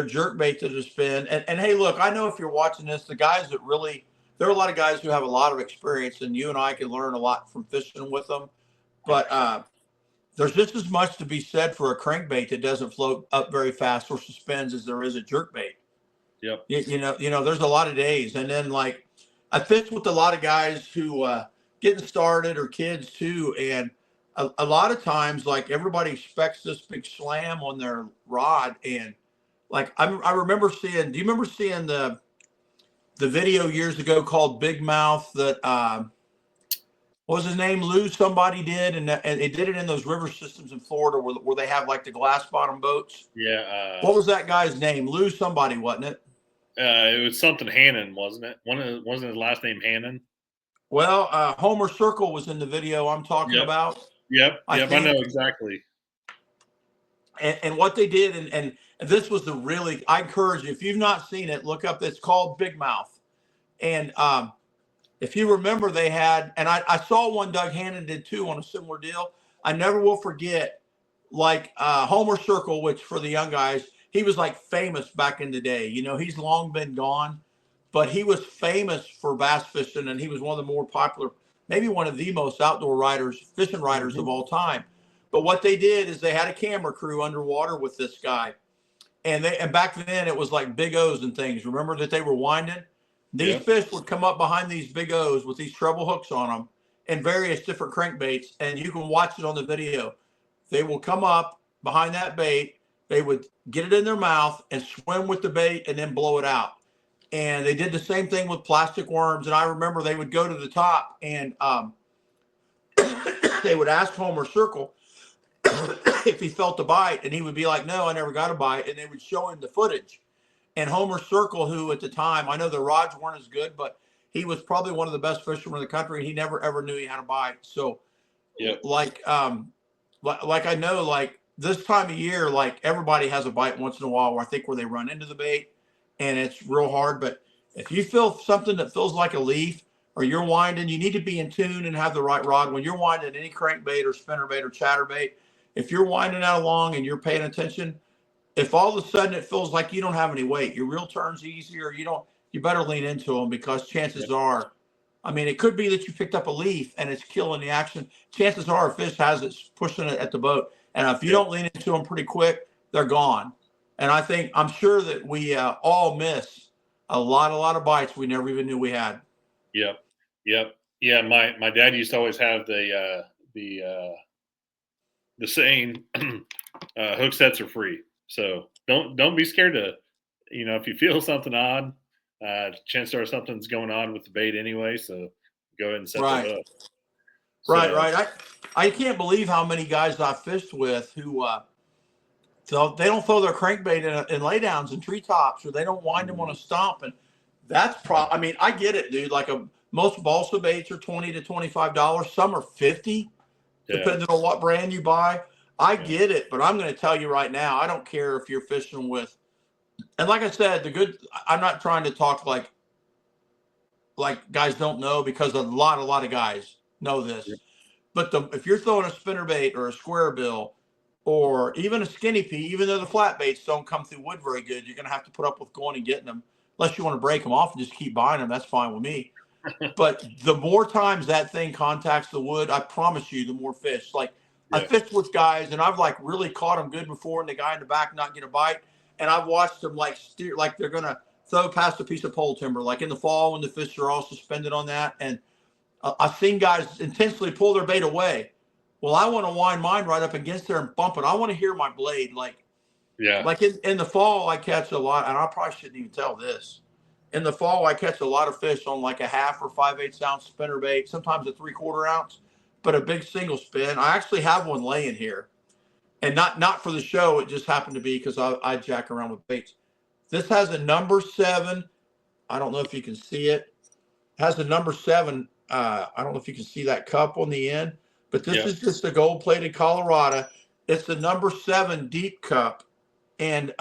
jerk bait to spin. And hey, look, I know if you're watching this, the guys that really, there are a lot of guys who have a lot of experience, and you and I can learn a lot from fishing with them. But there's just as much to be said for a crankbait that doesn't float up very fast or suspends as there is a jerk bait. Yep. There's a lot of days. And then like I fish with a lot of guys who getting started or kids too. And a lot of times, like everybody expects this big slam on their rod. And like I remember seeing, do you remember seeing the video years ago called Big Mouth that what was his name? Lou somebody did, and they did it in those river systems in Florida where they have like the glass bottom boats. Yeah. What was that guy's name? Lou somebody, wasn't it? It was something Hannon, wasn't it? Wasn't his last name Hannon? Well, Homer Circle was in the video I'm talking about. Yep. I know exactly. And what they did, and this was I encourage you, if you've not seen it, look up. It's called Big Mouth. And if you remember, they had, and I saw one Doug Hannon did too on a similar deal. I never will forget, like Homer Circle, which for the young guys, he was like famous back in the day. He's long been gone, but he was famous for bass fishing, and he was one of the more popular, maybe one of the most outdoor fishing riders of all time. But what they did is they had a camera crew underwater with this guy, and back then it was like big O's and things. Remember that they were winding? These fish would come up behind these big O's with these treble hooks on them and various different crankbaits, and you can watch it on the video. They will come up behind that bait. They would get it in their mouth and swim with the bait and then blow it out. And they did the same thing with plastic worms. And I remember they would go to the top and they would ask Homer Circle if he felt a bite, and he would be like, "No, I never got a bite." And they would show him the footage. And Homer Circle, who at the time, I know the rods weren't as good, but he was probably one of the best fishermen in the country. He never ever knew he had a bite. So, like I know, like this time of year, like everybody has a bite once in a while where they run into the bait and it's real hard. But If you feel something that feels like a leaf or you're winding, you need to be in tune and have the right rod. When you're winding any crankbait or spinnerbait or chatterbait, if you're winding out along and you're paying attention, if all of a sudden it feels like you don't have any weight, your reel turns easier, you better lean into them, because chances are, I mean, it could be that you picked up a leaf and it's killing the action. Chances are a fish has it pushing it at the boat. And if you don't lean into them pretty quick, they're gone. And I'm sure that we all miss a lot of bites we never even knew we had. Yep. Yep. Yeah. My dad used to always have the saying, hook sets are free. So don't be scared to, if you feel something odd, chances are something's going on with the bait anyway. So go ahead and set that up. Right. I can't believe how many guys I fished with who so they don't throw their crankbait in laydowns and treetops, or they don't wind them on a stump, and that's I mean, I get it, dude. Like most balsa baits are $20 to $25. Some are $50, depending on what brand you buy. I get it, but I'm going to tell you right now, I don't care if you're fishing with. And like I said, I'm not trying to talk like guys don't know, because a lot of guys know this. But if you're throwing a spinnerbait or a square bill or even a skinny pea, even though the flat baits don't come through wood very good, you're going to have to put up with going and getting them. Unless you want to break them off and just keep buying them, that's fine with me. But the more times that thing contacts the wood, I promise you, the more fish. Like I fished with guys and I've like really caught them good before, and the guy in the back not get a bite. And I've watched them like steer, like they're going to throw past a piece of pole timber, like in the fall when the fish are all suspended on that. And I've seen guys intentionally pull their bait away. Well, I want to wind mine right up against there and bump it. I want to hear my blade. Like in the fall, I catch a lot, and I probably shouldn't even tell this. In the fall, I catch a lot of fish on like a 1/2 or 5/8 ounce spinnerbait, sometimes a 3/4 ounce, but a big single spin. I actually have one laying here, and not for the show. It just happened to be because I jack around with baits. This has a number 7. I don't know if you can see it. It has a number 7. I don't know if you can see that cup on the end, but this is just a gold-plated Colorado. It's the number 7 deep cup, and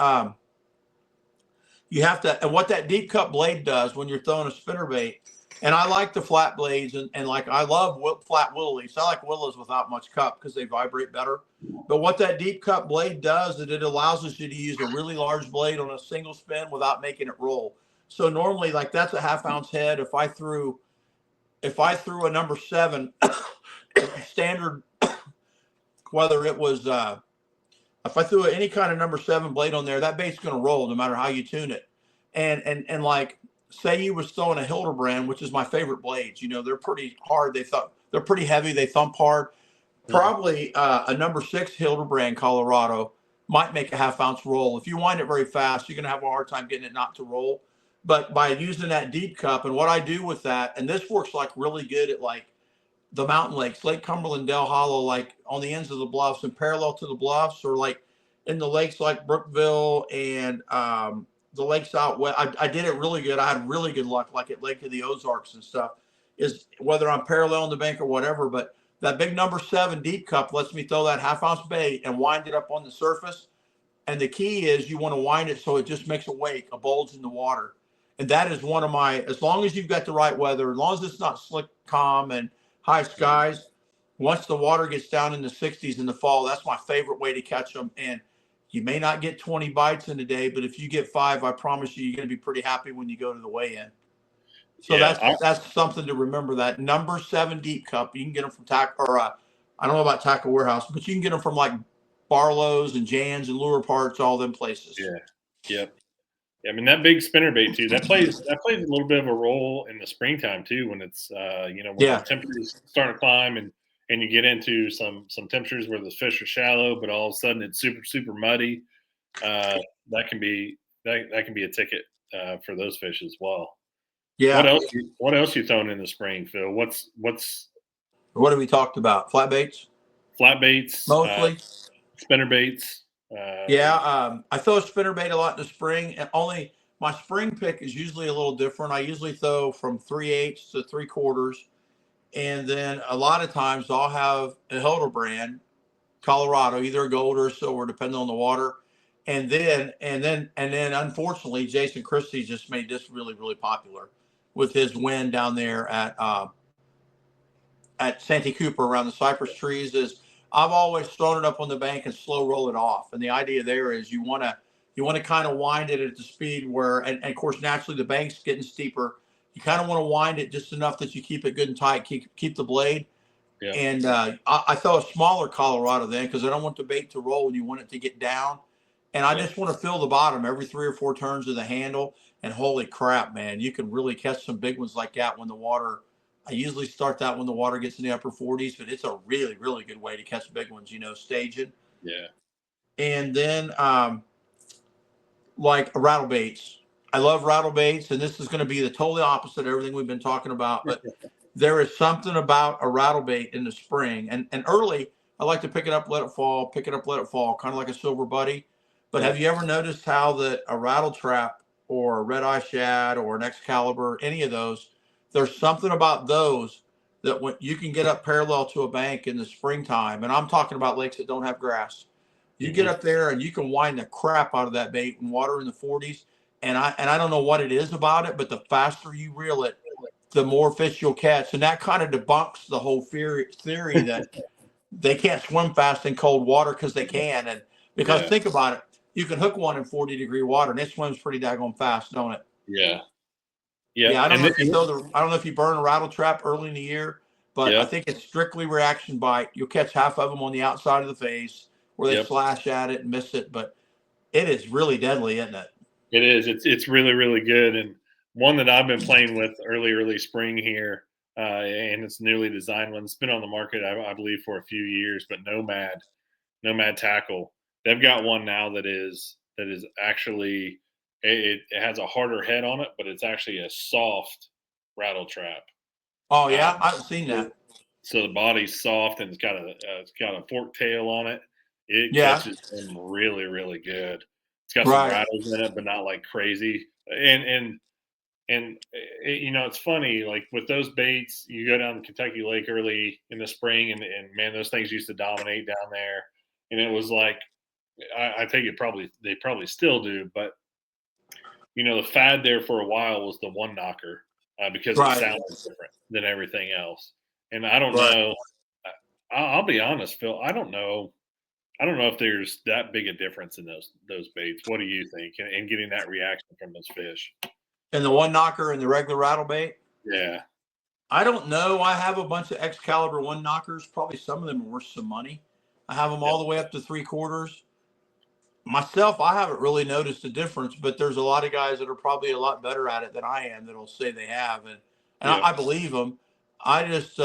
you have to. And what that deep cup blade does when you're throwing a spinnerbait, and I like the flat blades, and like I love flat willows. I like willows without much cup because they vibrate better. But what that deep cup blade does is it allows us you to use a really large blade on a single spin without making it roll. So normally, like that's a 1/2 ounce head. If I threw a number 7 standard, whether it was if I threw any kind of number 7 blade on there, that bait's going to roll no matter how you tune it. And like say you was throwing a Hildebrand, which is my favorite blades. They're pretty hard. They're pretty heavy. They thump hard. Probably a number 6 Hildebrand Colorado might make a 1/2 ounce roll. If you wind it very fast, you're going to have a hard time getting it not to roll. But by using that deep cup, and what I do with that, and this works like really good at like the mountain lakes, Lake Cumberland, Dell Hollow, like on the ends of the bluffs and parallel to the bluffs, or like in the lakes like Brookville and the lakes out west. I did it really good. I had really good luck, like at Lake of the Ozarks and stuff, is whether I'm parallel on the bank or whatever. But that big number 7 deep cup lets me throw that 1/2 ounce bait and wind it up on the surface. And the key is you want to wind it so it just makes a wake, a bulge in the water. And that is one of my, as long as you've got the right weather, as long as it's not slick, calm, and high skies, once the water gets down in the 60s in the fall, that's my favorite way to catch them. And you may not get 20 bites in a day, but if you get 5, I promise you're going to be pretty happy when you go to the weigh-in. So that's something to remember. That number 7 deep cup, you can get them from I don't know about Tackle Warehouse, but you can get them from like Barlow's and Jan's and Lure Parts, all them places. Yep. I mean, that big spinnerbait too, that plays a little bit of a role in the springtime too, when it's when the temperatures start to climb and you get into some temperatures where the fish are shallow, but all of a sudden it's super, super muddy. That can be a ticket for those fish as well. Yeah. What else you throwing in the spring, Phil? What have we talked about? Flat baits mostly, spinnerbaits. I throw a spinnerbait a lot in the spring, and only my spring pick is usually a little different. I usually throw from 3/8 to 3/4, and then a lot of times I'll have a Hildebrand Colorado, either a gold or a silver, depending on the water. And then unfortunately, Jason Christie just made this really, really popular with his win down there at Santee Cooper around the cypress trees. Is I've always thrown it up on the bank and slow roll it off. And the idea there is you want to kind of wind it at the speed where, and of course, naturally the bank's getting steeper. You kind of want to wind it just enough that you keep it good and tight, keep the blade. Yeah. And I throw a smaller Colorado then because I don't want the bait to roll and you want it to get down. And I just want to feel the bottom every 3 or 4 turns of the handle. And holy crap, man, you can really catch some big ones like that when the water. I usually start that when the water gets in the upper 40s, but it's a really, really good way to catch big ones, staging. Yeah. And then like rattle baits. I love rattle baits, and this is going to be the totally opposite of everything we've been talking about. But there is something about a rattle bait in the spring. And early, I like to pick it up, let it fall, pick it up, let it fall, kind of like a silver buddy. But have you ever noticed how that a rattle trap or a red eye shad or an Excalibur, any of those, there's something about those that when you can get up parallel to a bank in the springtime, and I'm talking about lakes that don't have grass, you get up there and you can wind the crap out of that bait and water in the 40s. And I don't know what it is about it, but the faster you reel it, the more fish you'll catch. And that kind of debunks the whole theory that they can't swim fast in cold water because they can. And because think about it, you can hook one in 40-degree water and it swims pretty daggone fast, don't it? Yeah. Yeah. I don't know if you burn a rattle trap early in the year, but I think it's strictly reaction bite. You'll catch half of them on the outside of the face where they flash at it and miss it. But it is really deadly, isn't it? It is. It's really, really good. And one that I've been playing with early spring here, and it's a newly designed one. It's been on the market, I believe, for a few years, but Nomad Tackle. They've got one now that is actually it has a harder head on it, but it's actually a soft rattle trap. Oh yeah, I've seen that. So the body's soft and it's got a fork tail on it. It catches them really, really good. It's got some rattles in it, but not like crazy. And it's funny, like with those baits, you go down to Kentucky Lake early in the spring, and man, those things used to dominate down there. And it was like, I think they probably still do, but the fad there for a while was the one knocker because it sounded different than everything else. And I don't know. I'll be honest, Phil. I don't know if there's that big a difference in those baits. What do you think? And getting that reaction from those fish. And the one knocker and the regular rattle bait? Yeah. I don't know. I have a bunch of Excalibur one knockers. Probably some of them are worth some money. I have them all the way up to 3/4. Myself, I haven't really noticed a difference, but there's a lot of guys that are probably a lot better at it than I am that'll say they have. And I believe them. I just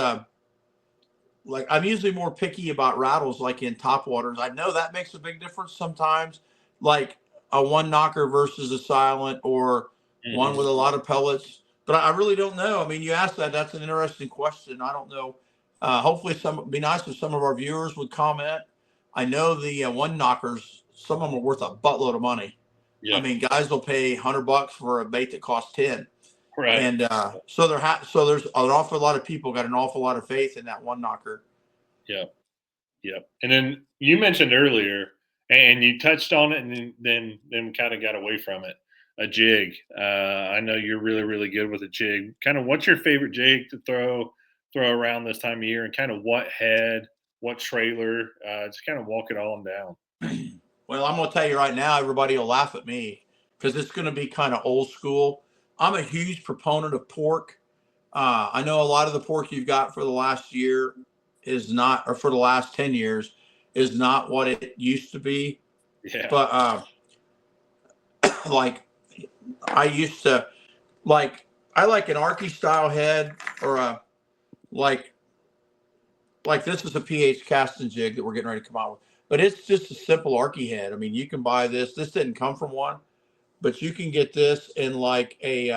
like I'm usually more picky about rattles like in top waters. I know that makes a big difference sometimes, like a one knocker versus a silent or one with a lot of pellets. But I really don't know. I mean, you asked that. That's an interesting question. I don't know. Hopefully, it'd be nice if some of our viewers would comment. I know the one knockers, some of them are worth a buttload of money. Yeah. I mean, guys will pay $100 for a bait that costs 10. Right. And so there's an awful lot of people got an awful lot of faith in that one knocker. Yeah. Yeah. And then you mentioned earlier, and you touched on it, and then kind of got away from it. A jig. I know you're really, really good with a jig. Kind of, what's your favorite jig to throw around this time of year, and kind of what head, what trailer? Just kind of walk it all down. Well, I'm going to tell you right now, everybody will laugh at me because it's going to be kind of old school. I'm a huge proponent of pork. I know a lot of the pork you've got for the last year is not, or for the last 10 years, is not what it used to be. Yeah. But like I used to, I like an Arky style head or a like this is a PH casting jig that we're getting ready to come out with. But it's just a simple Arky head. I mean, you can buy this. This didn't come from one, but you can get this in like in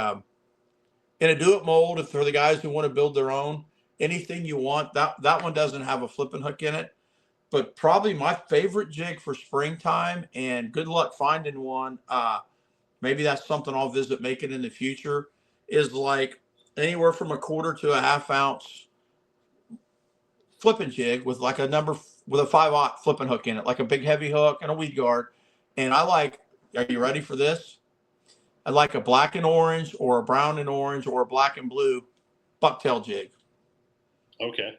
a do-it mold for the guys who want to build their own. Anything you want. That one doesn't have a flipping hook in it. But probably my favorite jig for springtime, and good luck finding one. Maybe that's something I'll visit making in the future, is like anywhere from 1/4 to a 1/2 ounce flipping jig with like with a 5/0 flipping hook in it, like a big heavy hook and a weed guard. And are you ready for this? I like a black and orange or a brown and orange or a black and blue bucktail jig. Okay.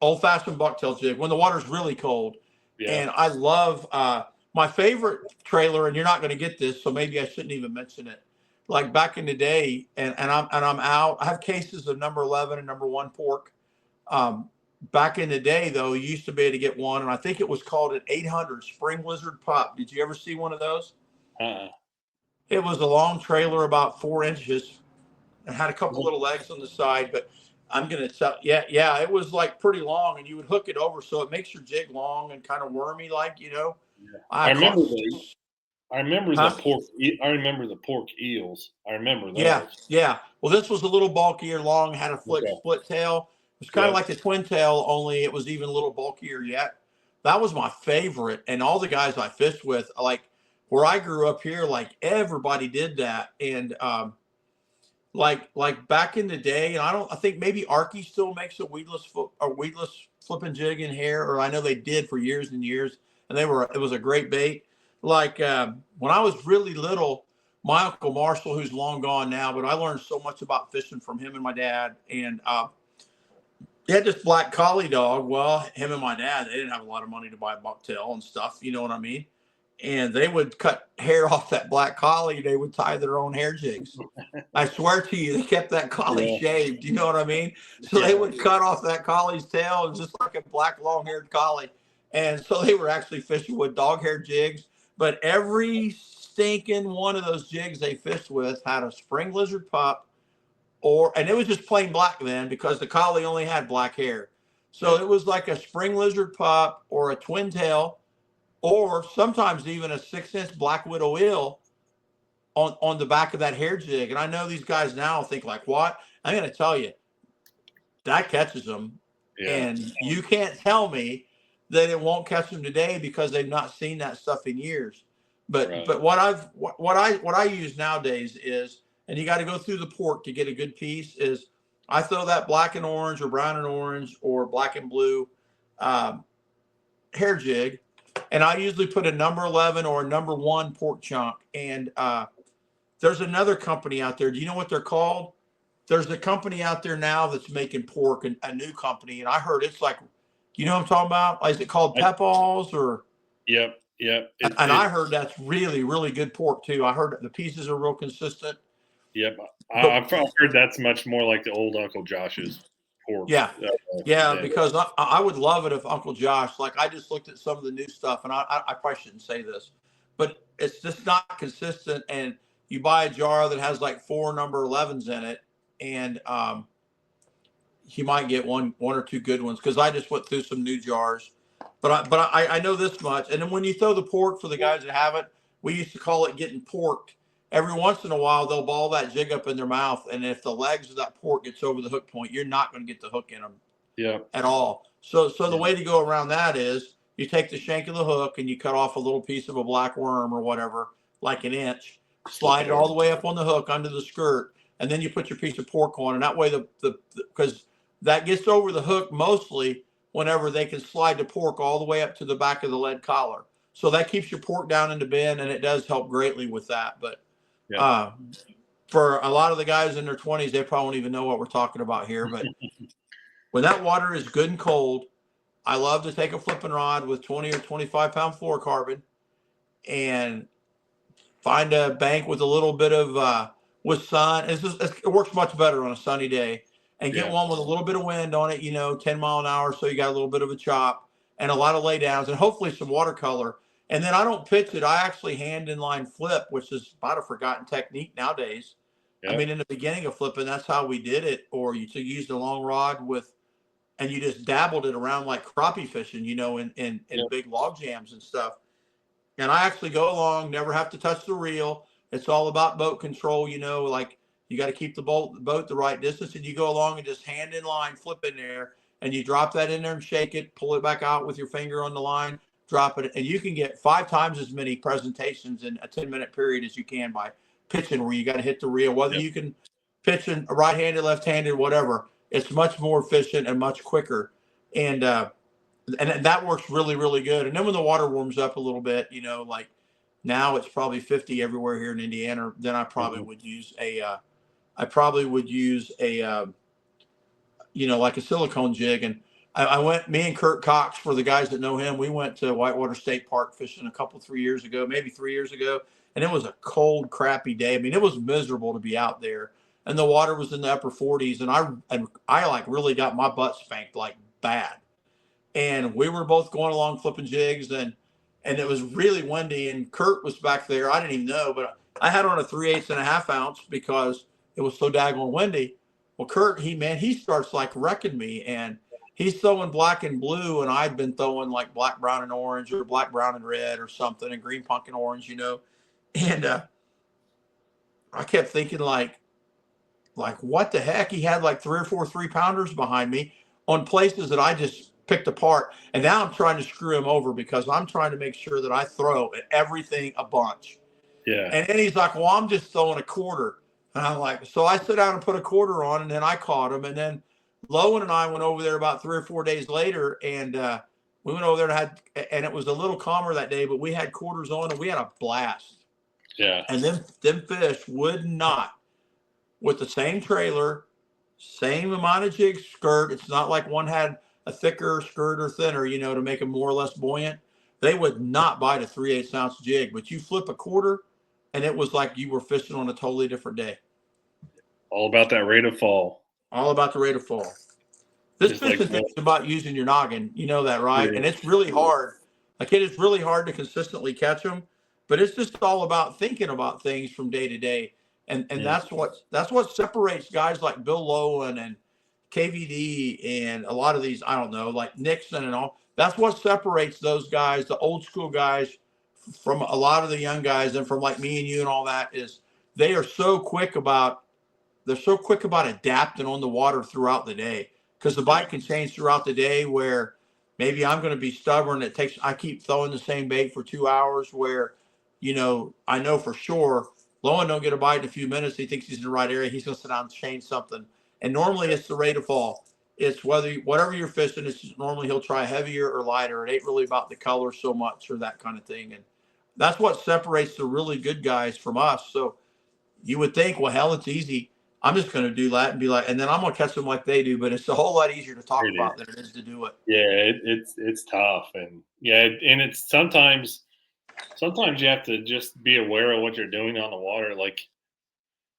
Old fashioned bucktail jig when the water's really cold. Yeah. And I love my favorite trailer, and you're not going to get this, so maybe I shouldn't even mention it. Like back in the day, and I'm out. I have cases of number 11 and number 1 pork. Back in the day, though, you used to be able to get one, and I think it was called an 800 Spring Lizard Pup. Did you ever see one of those? It was a long trailer, about 4 inches, and had a couple little legs on the side. But I'm going to tell, yeah, it was like pretty long, and you would hook it over so it makes your jig long and kind of wormy, like, you know. Yeah. I remember the pork. I remember the pork eels. I remember those. Yeah. Well, this was a little bulkier, long, had a split tail. It was kind of like the twin tail, only it was even a little bulkier yet. That was my favorite. And all the guys I fished with, like where I grew up here, like everybody did that. And like back in the day, and I think maybe Arky still makes a weedless flipping jig in hair, or I know they did for years and years, and it was a great bait. Like when I was really little, my Uncle Marshall, who's long gone now, but I learned so much about fishing from him and my dad. And he had this black collie dog. Well, him and my dad, they didn't have a lot of money to buy a bucktail and stuff, you know what I mean? And they would cut hair off that black collie. They would tie their own hair jigs. I swear to you, they kept that collie shaved. You know what I mean? So they would cut off that collie's tail, and just like a black long-haired collie. And so they were actually fishing with dog hair jigs. But every stinking one of those jigs they fished with had a Spring Lizard Pup, and it was just plain black then because the collie only had black hair. So it was like a Spring Lizard Pup or a twin tail, or sometimes even a 6-inch Black Widow eel on the back of that hair jig. And I know these guys now think like, what? I'm going to tell you, that catches them. Yeah. And you can't tell me that it won't catch them today because they've not seen that stuff in years. But what I use nowadays is, and you got to go through the pork to get a good piece, is I throw that black and orange or brown and orange or black and blue hair jig, and I usually put a number 11 or a number 1 pork chunk. And there's another company out there. Do you know what they're called? There's a company out there now that's making pork, a new company, and I heard it's like, you know what I'm talking about? Is it called Pepalls or? Yep. I heard that's really, really good pork too. I heard the pieces are real consistent. Yep. I've heard that's much more like the old Uncle Josh's pork. Yeah. Because I would love it if Uncle Josh, like I just looked at some of the new stuff, and I probably shouldn't say this, but it's just not consistent. And you buy a jar that has like 4 number 11s in it, and you might get one or two good ones, because I just went through some new jars. But I know this much. And then when you throw the pork, for the guys that haven't, we used to call it getting porked. Every once in a while, they'll ball that jig up in their mouth, and if the legs of that pork gets over the hook point, you're not going to get the hook in them at all. So the way to go around that is you take the shank of the hook and you cut off a little piece of a black worm or whatever, like an inch, slide it all the way up on the hook under the skirt, and then you put your piece of pork on. And that way, because that gets over the hook mostly whenever they can slide the pork all the way up to the back of the lead collar. So that keeps your pork down in the bin, and it does help greatly with that. But for a lot of the guys in their 20s, they probably won't even know what we're talking about here. But when that water is good and cold, I love to take a flipping rod with 20 or 25-pound fluorocarbon and find a bank with a little bit of with sun. It works much better on a sunny day. And get one with a little bit of wind on it, 10 mile an hour, so you got a little bit of a chop and a lot of laydowns, and hopefully some watercolor. And then I don't pitch it. I actually hand inline flip, which is about a forgotten technique nowadays. I mean, in the beginning of flipping, that's how we did it. Or you used a long rod and you just dabbled it around like crappie fishing, in big log jams and stuff. And I actually go along, never have to touch the reel. It's all about boat control, like you got to keep the boat the right distance, and you go along and just hand in line, flip in there, and you drop that in there and shake it, pull it back out with your finger on the line, drop it, and you can get 5 times as many presentations in a 10-minute period as you can by pitching where you got to hit the reel, whether you can pitch in right-handed, left-handed, whatever. It's much more efficient and much quicker. And that works really, really good. And then when the water warms up a little bit, like Now it's probably 50 everywhere here in Indiana. Then I probably would use a like a silicone jig. And I went, me and Kurt Cox, for the guys that know him, we went to Whitewater State Park fishing 3 years ago, maybe 3 years ago. And it was a cold, crappy day. I mean, it was miserable to be out there. And the water was in the upper 40s. And I like really got my butt spanked like bad. And we were both going along flipping jigs, and it was really windy. And Kurt was back there. I didn't even know, but I had on a 3/8.5 ounce because it was so daggone windy. Well, Kurt, he starts like wrecking me, and he's throwing black and blue, and I'd been throwing like black, brown, and orange, or black, brown, and red, or something, and green, pumpkin, orange, And I kept thinking like what the heck? He had like 3 or 4 3-pounders behind me on places that I just picked apart. And now I'm trying to screw him over because I'm trying to make sure that I throw at everything a bunch. Yeah. And then he's like, well, I'm just throwing a quarter. And I'm like, so I sit down and put a quarter on, and then I caught him. And then Lowen and I went over there about 3 or 4 days later, and we went over there and it was a little calmer that day, but we had quarters on, and we had a blast. Yeah. And them fish would not, with the same trailer, same amount of jig skirt. It's not like one had a thicker skirt or thinner, to make them more or less buoyant. They would not bite a 3/8 ounce jig, but you flip a quarter, and it was like you were fishing on a totally different day. All about that rate of fall. All about the rate of fall. This fishing thing is about using your noggin. You know that, right? Yeah. And it's really hard. Like, it is really hard to consistently catch them, but it's just all about thinking about things from day to day. And that's what separates guys like Bill Lowen and KVD and a lot of these, I don't know, like Nixon and all. That's what separates those guys, the old school guys, from a lot of the young guys, and from like me and you and all that, is they are so quick about adapting on the water throughout the day, because the bite can change throughout the day, where maybe I'm going to be stubborn. I keep throwing the same bait for 2 hours, where, I know for sure Lowen don't get a bite in a few minutes. He thinks he's in the right area. He's going to sit down and change something. And normally it's the rate of fall. It's whatever you're fishing, it's normally he'll try heavier or lighter. It ain't really about the color so much or that kind of thing. And that's what separates the really good guys from us. So you would think, well, hell, it's easy. I'm just going to do that and be like, and then I'm going to catch them like they do. But it's a whole lot easier to talk about than it is to do it. Yeah, it's tough. And it's sometimes you have to just be aware of what you're doing on the water. Like,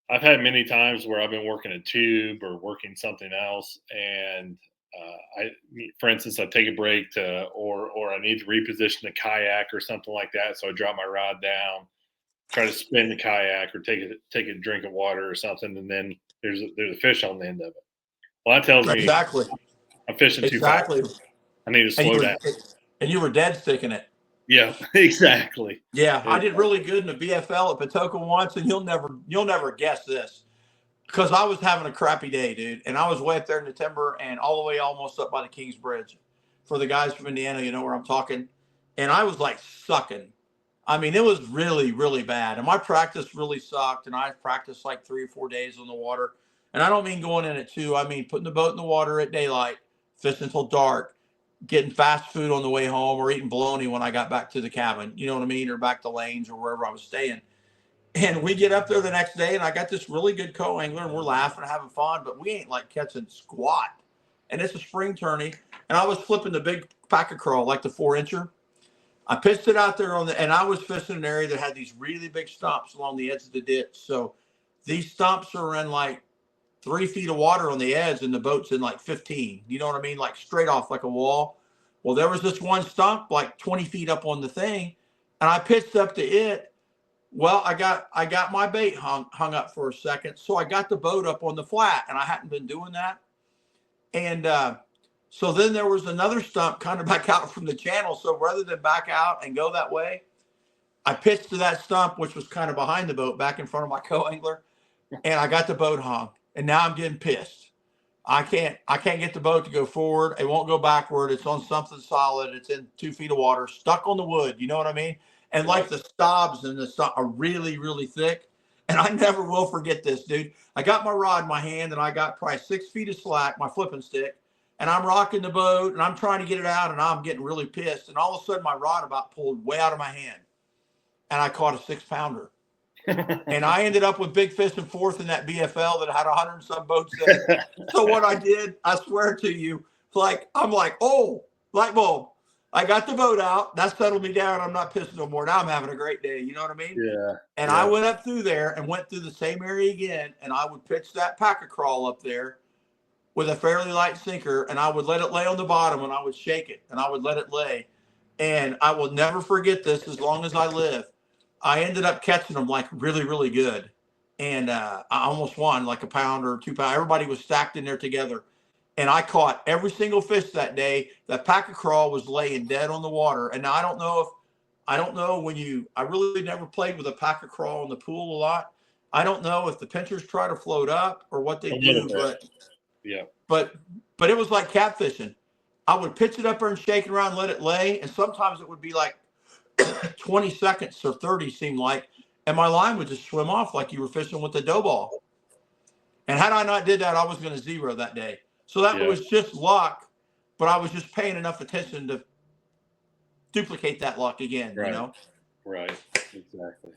I've had many times where I've been working a tube or working something else, and for instance, I take a break or I need to reposition the kayak or something like that. So I drop my rod down, try to spin the kayak or take a drink of water or something, and then there's a fish on the end of it. Well, that tells me exactly I'm fishing too fast. I need to slow down. And you were dead sticking it. Yeah, exactly. Yeah, I did really good in the BFL at Patoka once, and you'll never guess this, because I was having a crappy day, dude, and I was way up there in the timber and all the way almost up by the Kings Bridge. For the guys from Indiana, you know where I'm talking, and I was like sucking. I mean, it was really, really bad, and my practice really sucked. And I practiced like 3 or 4 days on the water, and I don't mean going in at 2. I mean putting the boat in the water at daylight, fishing until dark, getting fast food on the way home, or eating bologna when I got back to the cabin, you know what I mean, or back to Lanes or wherever I was staying. And we get up there the next day, and I got this really good co-angler, and we're laughing and having fun, but we ain't like catching squat. And it's a spring tourney, and I was flipping the big packer crawl, like the 4-incher. I pitched it out there and I was fishing an area that had these really big stumps along the edge of the ditch. So these stumps are in like 3 feet of water on the edge, and the boat's in like 15. You know what I mean? Like straight off like a wall. Well, there was this one stump like 20 feet up on the thing, and I pitched up to it. Well, I got my bait hung up for a second. So I got the boat up on the flat, and I hadn't been doing that. And so then there was another stump kind of back out from the channel. So rather than back out and go that way, I pitched to that stump, which was kind of behind the boat, back in front of my co-angler, and I got the boat hung. And now I'm getting pissed. I can't get the boat to go forward. It won't go backward. It's on something solid. It's in 2 feet of water, stuck on the wood. You know what I mean? And like the stobs and the stuff are really, really thick. And I never will forget this, dude. I got my rod in my hand, and I got probably 6 feet of slack, my flipping stick, and I'm rocking the boat, and I'm trying to get it out, and I'm getting really pissed. And all of a sudden, my rod about pulled way out of my hand. and I caught a 6-pounder. And I ended up with big fish and fourth in that BFL that had 100 and some boats in it. So what I did, I swear to you, I'm like, oh, light bulb. I got the boat out. That settled me down. I'm not pissing no more. Now I'm having a great day. You know what I mean? Yeah. And I went up through there and went through the same area again. And I would pitch that packer crawl up there with a fairly light sinker. And I would let it lay on the bottom and I would shake it and I would let it lay. And I will never forget this as long as I live. I ended up catching them like really, really good. And I almost won like a pound or 2 pounds. Everybody was stacked in there together. And I caught every single fish that day. That packer crawl was laying dead on the water. And now I don't know I really never played with a packer crawl in the pool a lot. I don't know if the pinchers try to float up or what they do, but it was like catfishing. I would pitch it up there and shake it around, let it lay. And sometimes it would be like 20 seconds or 30 seemed like, and my line would just swim off like you were fishing with a dough ball. And had I not did that, I was going to zero that day. So that was just luck, but I was just paying enough attention to duplicate that luck again, right. You know? Right. Exactly.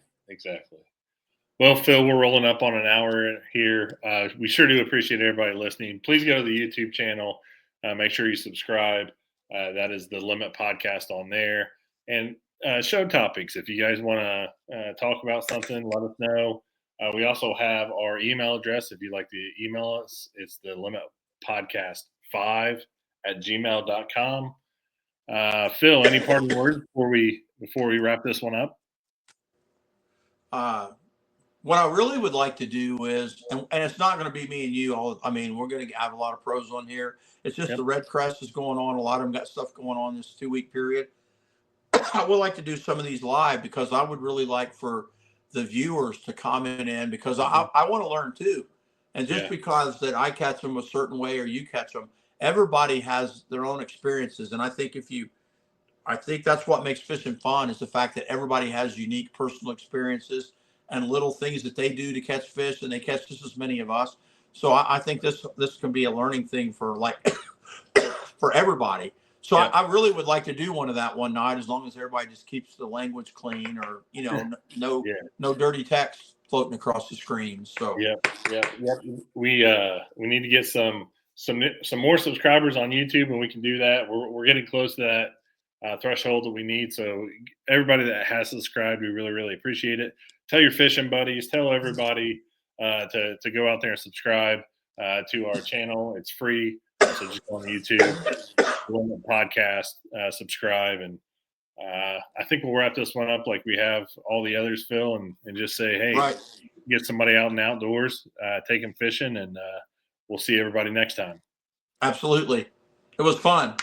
Well, Phil, we're rolling up on an hour here. We sure do appreciate everybody listening. Please go to the YouTube channel. Make sure you subscribe. That is the Limit Podcast on there. And show topics. If you guys want to talk about something, let us know. We also have our email address. If you'd like to email us, it's the limitpodcast5@gmail.com. Phil, any parting words before we wrap this one up? What I really would like to do is, and it's not going to be me and you all. I mean, we're going to have a lot of pros on here. It's just the Red Crest is going on. A lot of them got stuff going on this 2-week period. I would like to do some of these live because I would really like for the viewers to comment in because I want to learn too. And just because that I catch them a certain way or you catch them, everybody has their own experiences. And I think I think that's what makes fishing fun is the fact that everybody has unique personal experiences and little things that they do to catch fish, and they catch just as many of us. So I think this can be a learning thing for for everybody. So I really would like to do one of that one night, as long as everybody just keeps the language clean, or no dirty text floating across the screen. So we need to get some more subscribers on YouTube, and we can do that. We're getting close to that threshold that we need. So everybody that has subscribed, we really, really appreciate it. Tell your fishing buddies, tell everybody to go out there and subscribe to our channel. It's free. So just go on YouTube, Limit Podcast, subscribe. And I think we'll wrap this one up like we have all the others, Phil, and just say, hey, get somebody out in the outdoors, take them fishing, and we'll see everybody next time. Absolutely. It was fun.